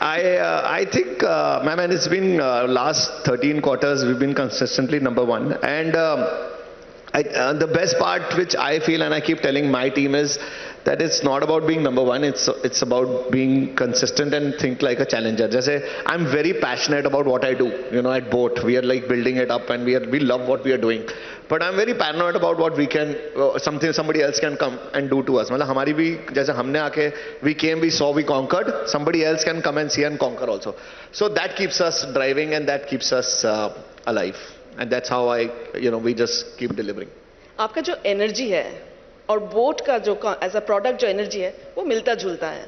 I think, my man, it's been last 13 quarters we've been consistently number one, and the best part which I feel and I keep telling my team is that it's not about being number one. It's about being consistent and think like a challenger. Jैसे I'm very passionate about what I do. You know, at boAT we are like building it up and we love what we are doing. But I'm very paranoid about what we can somebody else can come and do to us. मतलब हमारी भी जैसे हमने आके we came, we saw, we conquered. Somebody else can come and see and conquer also. So that keeps us driving and that keeps us alive. And that's how we just keep delivering. आपका जो energy है और boat का जो as a product जो energy है वो मिलता जुलता है.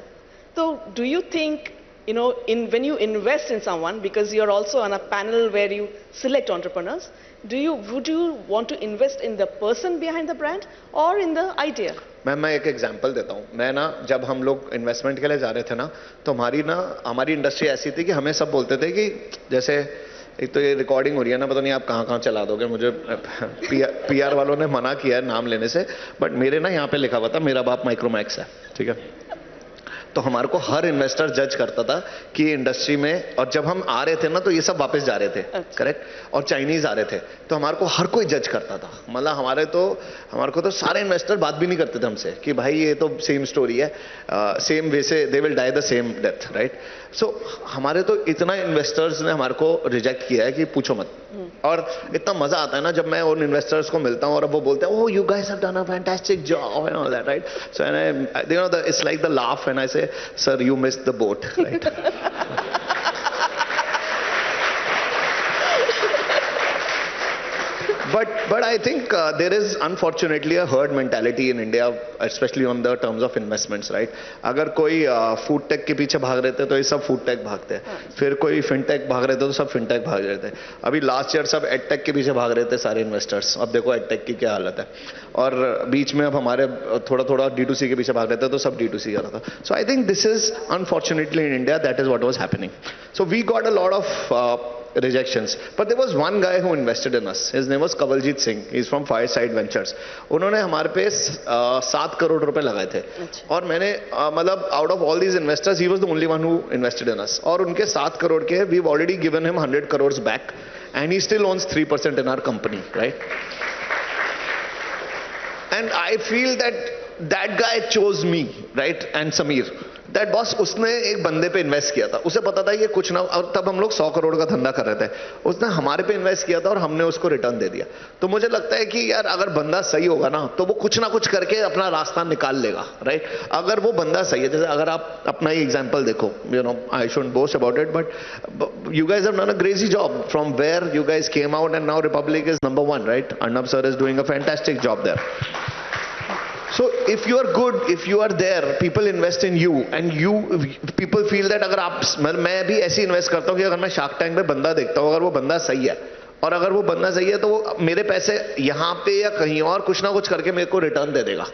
तो do you think in when you invest in someone, because you are also on a panel where you select entrepreneurs, would you want to invest in the person behind the brand or in the idea? मैं एक example देता हूँ. मैं ना जब हम लोग investment के लिए जा रहे थे ना, तो हमारी इंडस्ट्री ऐसी थी कि हमें सब बोलते थे कि जैसे एक तो ये रिकॉर्डिंग हो रही है ना, पता नहीं आप कहाँ कहाँ चला दोगे. मुझे पीआर वालों ने मना किया है नाम लेने से, बट मेरे ना यहाँ पे लिखा हुआ था मेरा बाप माइक्रोमैक्स है, ठीक है. तो हमारे को हर इन्वेस्टर जज करता था कि इंडस्ट्री में, और जब हम आ रहे थे ना तो ये सब वापस जा रहे थे, करेक्ट, और चाइनीज आ रहे थे, तो हमारे को हर कोई जज करता था. मतलब हमारे को तो सारे इन्वेस्टर बात भी नहीं करते थे हमसे कि भाई ये तो सेम स्टोरी है, सेम वे से they will die the same death, right. So हमारे तो इतना इन्वेस्टर्स ने हमारे को रिजेक्ट किया है कि पूछो मत. और इतना मजा आता है ना जब मैं उन इन्वेस्टर्स को मिलता हूँ और वो बोलते हैं oh you guys have done a fantastic job and all that, right. So and it's like the laugh when I say sir you missed the boat, right. But I think there is unfortunately a herd mentality in India, especially on the terms of investments, right? अगर कोई food take के पीछे भाग रहे थे तो ये सब फूड टेक भागते हैं, फिर कोई फिनटेक भाग रहे थे तो सब फिनटेक भाग रहे थे. अभी लास्ट ईयर सब एडटेक के पीछे भाग रहे थे सारे इन्वेस्टर्स. अब देखो एडटेक की क्या हालत है. और बीच में अब हमारे थोड़ा D2C के पीछे भाग रहे थे तो सब D2C कर रहा था. So I think this is unfortunately in India that is what was happening. So we got a lot of rejections, but there was one guy who invested in us. His name was Kawaljeet Singh. He's from Fireside Ventures. उन्होंने हमारे पे 7 करोड़ रुपए लगाए थे. और मैंने मतलब out of all these investors, he was the only one who invested in us. और उनके 7 करोड़ के we've already given him 100 crores back, and he still owns 3% in our company, right? And I feel that guy chose me, right? And Sameer. That boss उसने एक बंदे पे invest किया था, उसे पता था ये कुछ ना, और तब हम लोग 100 करोड़ का धंधा कर रहे थे. उसने हमारे पे इन्वेस्ट किया था और हमने उसको रिटर्न दे दिया. तो मुझे लगता है कि यार अगर बंदा सही होगा ना तो वो कुछ ना कुछ करके अपना रास्ता निकाल लेगा, राइट. अगर वो बंदा सही है, जैसे अगर आप अपना ही एग्जांपल देखो, I shouldn't boast about it, but you guys have done a crazy job from where you guys came out and now Republic is number 1, right. Arnab sir is doing a fantastic job there. So if you are good, if you are there, people invest in you, and people feel that अगर आप, मैं भी ऐसे invest करता हूँ कि अगर मैं शार्क टैंक में बंदा देखता हूँ, अगर वो बंदा सही है, और अगर वो बंदा सही है तो वो मेरे पैसे यहाँ पे या कहीं और कुछ ना कुछ करके मेरे को रिटर्न दे देगा,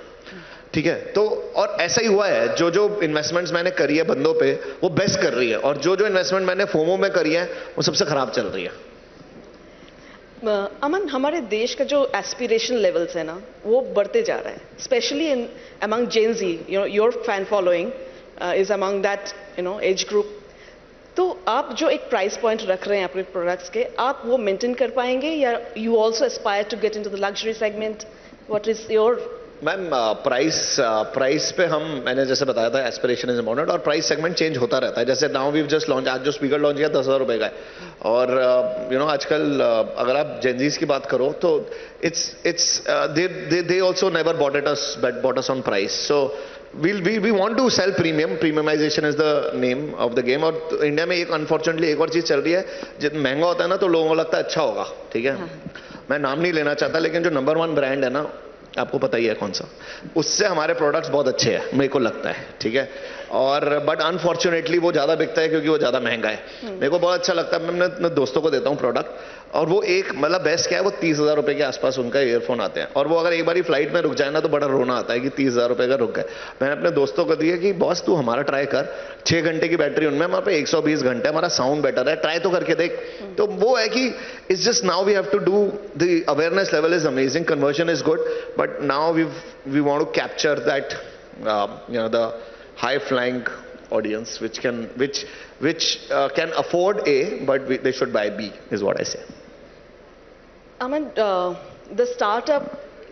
ठीक है. तो और ऐसा ही हुआ है, जो इन्वेस्टमेंट्स मैंने करी है बंदों पे वो बेस्ट कर रही है, और जो इन्वेस्टमेंट मैंने फोमो में करी है वो सबसे खराब चल रही है. अमन, हमारे देश का जो एस्पिरेशन लेवल्स है ना वो बढ़ते जा रहा है, specially in among Gen Z. Your fan following is among that age group. तो आप जो एक प्राइस पॉइंट रख रहे हैं अपने प्रोडक्ट्स के, आप वो मेंटेन कर पाएंगे या you also aspire to get into the luxury segment? What is your? Ma'am price पे मैंने जैसे बताया था एस्पिरेशन इज इम्पोर्टेंट, और प्राइस सेगमेंट चेंज होता रहता है. जैसे नाउ वी जस्ट लॉन्च, आज जो स्पीकर लॉन्च किया 10,000 रुपए का है. और आजकल अगर आप जेनजीज की बात करो तो it's they also never bought us on price. So we want to sell premiumization is the name of the game. और इंडिया में अनफॉर्चुनेटली एक और चीज चल रही है, जितना महंगा होता है ना तो लोगों को लगता है अच्छा होगा, ठीक है. मैं नाम नहीं लेना चाहता, लेकिन जो नंबर 1 ब्रांड है ना, आपको पता ही है कौन सा, उससे हमारे प्रोडक्ट्स बहुत अच्छे हैं मेरे को लगता है, ठीक है. और बट अनफॉर्चुनेटली वो ज़्यादा बिकता है क्योंकि वो ज़्यादा महंगा है. मेरे को बहुत अच्छा लगता है, मैं अपने दोस्तों को देता हूँ प्रोडक्ट, और वो एक मतलब बेस्ट क्या है, वो 30,000 रुपए के आसपास उनका ईयरफोन आते हैं, और वो अगर एक बारी फ्लाइट में रुक जाए ना तो बड़ा रोना आता है कि 30,000 रुपए का रुक गए. मैंने अपने दोस्तों को दिया कि बॉस तू हमारा ट्राई कर, 6 घंटे की बैटरी उनमें, हमारे पे 120 घंटे, हमारा साउंड बेटर है, ट्राई तो करके देख. तो वो है कि it's just now we have to do, the awareness level is amazing, conversion is good, but now we want to capture that the high flying audience which can afford A, but they should buy B, is what I say. Aman, the startup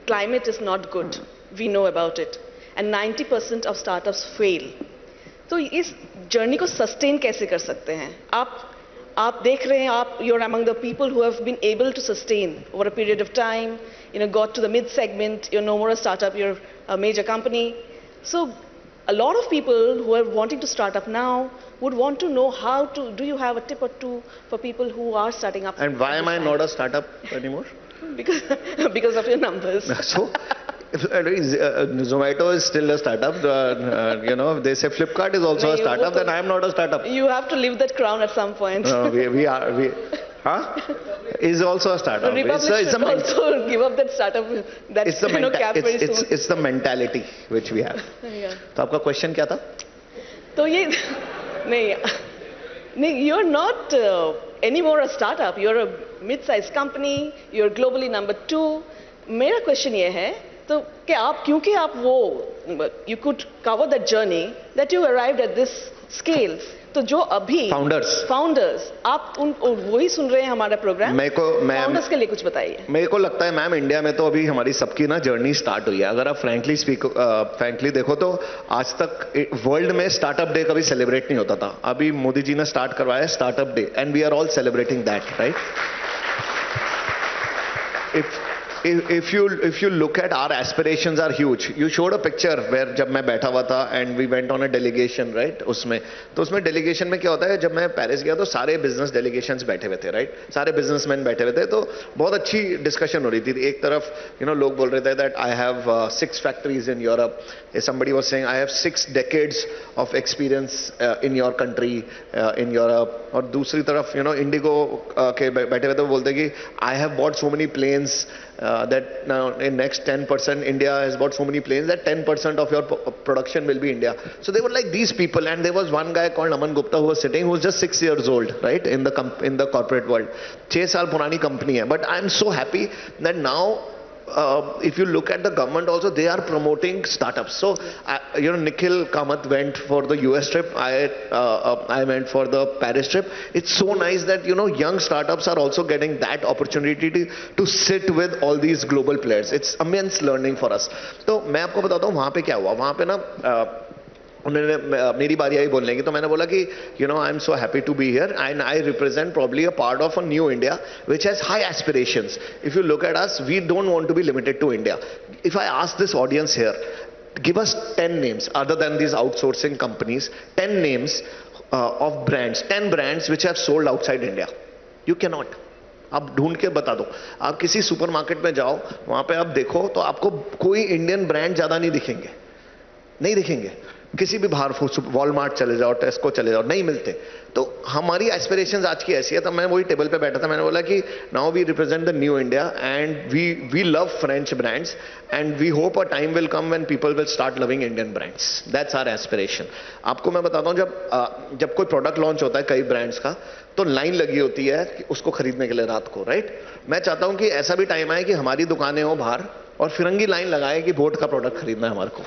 climate is not good. We know about it. And 90% of startups fail. तो इस journey को sustain कैसे कर सकते हैं? आप देख रहे हैं, you're among the people who have been able to sustain over a period of time, got to the mid segment, you're no more a startup, you're a major company. So a lot of people who are wanting to start up now would want to know do you have a tip or two for people who are starting up? And why am I not a startup anymore? Because of your numbers. So, Zomato is still a startup. They say Flipkart is also a startup. Then I am not a startup. You have to leave that crown at some point. Is also a startup. Republic should also give up that startup. Cap very soon. It's the mentality which we have. Yeah. तो आपका question क्या था? तो ये नहीं, you're not anymore a startup. You're a mid-sized company. You're globally number 2. मेरा question ये है तो कि क्योंकि आप वो you could cover that journey that you arrived at this scale. तो जो अभी फाउंडर्स आप वही सुन रहे हैं हमारा प्रोग्राम, फाउंडर्स के लिए कुछ बताइए. मेरे को लगता है मैम, इंडिया में तो अभी हमारी सबकी ना जर्नी स्टार्ट हुई है. अगर आप फ्रैंकली देखो तो आज तक वर्ल्ड में स्टार्टअप डे कभी सेलिब्रेट नहीं होता था. अभी मोदी जी ने स्टार्ट करवाया startup day and we are all celebrating that, right? If you look at our aspirations are huge. You showed a picture where जब मैं बैठा हुआ था and we went on a delegation, right? उसमें delegation में क्या होता है, जब मैं पेरिस गया तो सारे business delegations बैठे हुए थे, right? सारे businessmen बैठे हुए थे, तो बहुत अच्छी discussion हो रही थी. एक तरफ लोग बोल रहे थे that I have 6 factories in Europe. Somebody was saying I have 6 decades of experience in your country, in Europe. और दूसरी तरफ Indigo के बैठे हुए थे, वो बोलते कि I have bought so many planes that now in next 10% India has bought so many planes that 10% of your production will be India. So they were like these people, and there was one guy called Aman Gupta who was sitting, who was just 6 years old, right, in the corporate world. 6 साल पुरानी company है, but I am so happy that now if you look at the government also, they are promoting startups. So Nikhil Kamath went for the US trip, I went for the Paris trip. It's so nice that young startups are also getting that opportunity to sit with all these global players. It's immense learning for us. तो मैं आपको बताता हूँ वहाँ पे क्या हुआ. वहाँ पे ना उन्होंने मेरी बारी आई बोलने की, तो मैंने बोला कि I am so happy to be here and I represent probably a part of a new India which has high aspirations. If you look at us, we don't want to be limited to India. If I ask this audience here, give us 10 names other than these outsourcing companies, 10 names of brands, 10 brands which have sold outside India. You cannot. आप ढूंढ के बता दो. आप किसी supermarket में जाओ, वहां पे आप देखो तो आपको कोई इंडियन ब्रांड ज्यादा नहीं दिखेंगे. किसी भी बाहर वॉलमार्ट चले जाओ, टेस्को चले जाओ, नहीं मिलते. तो हमारी एस्पिरेशंस आज की ऐसी है. तो मैं वही टेबल पे बैठा था, मैंने बोला कि now we represent the new India and we love French brands and we hope a time will come when people will start loving Indian brands. That's our aspiration. आपको मैं बताता हूँ, जब कोई प्रोडक्ट लॉन्च होता है कई ब्रांड्स का, तो लाइन लगी होती है उसको खरीदने के लिए रात को, राइट? मैं चाहता हूँ कि ऐसा भी टाइम आए कि हमारी दुकानें हो बाहर और फिरंगी लाइन लगाए कि बोट का प्रोडक्ट खरीदना है हमारे को.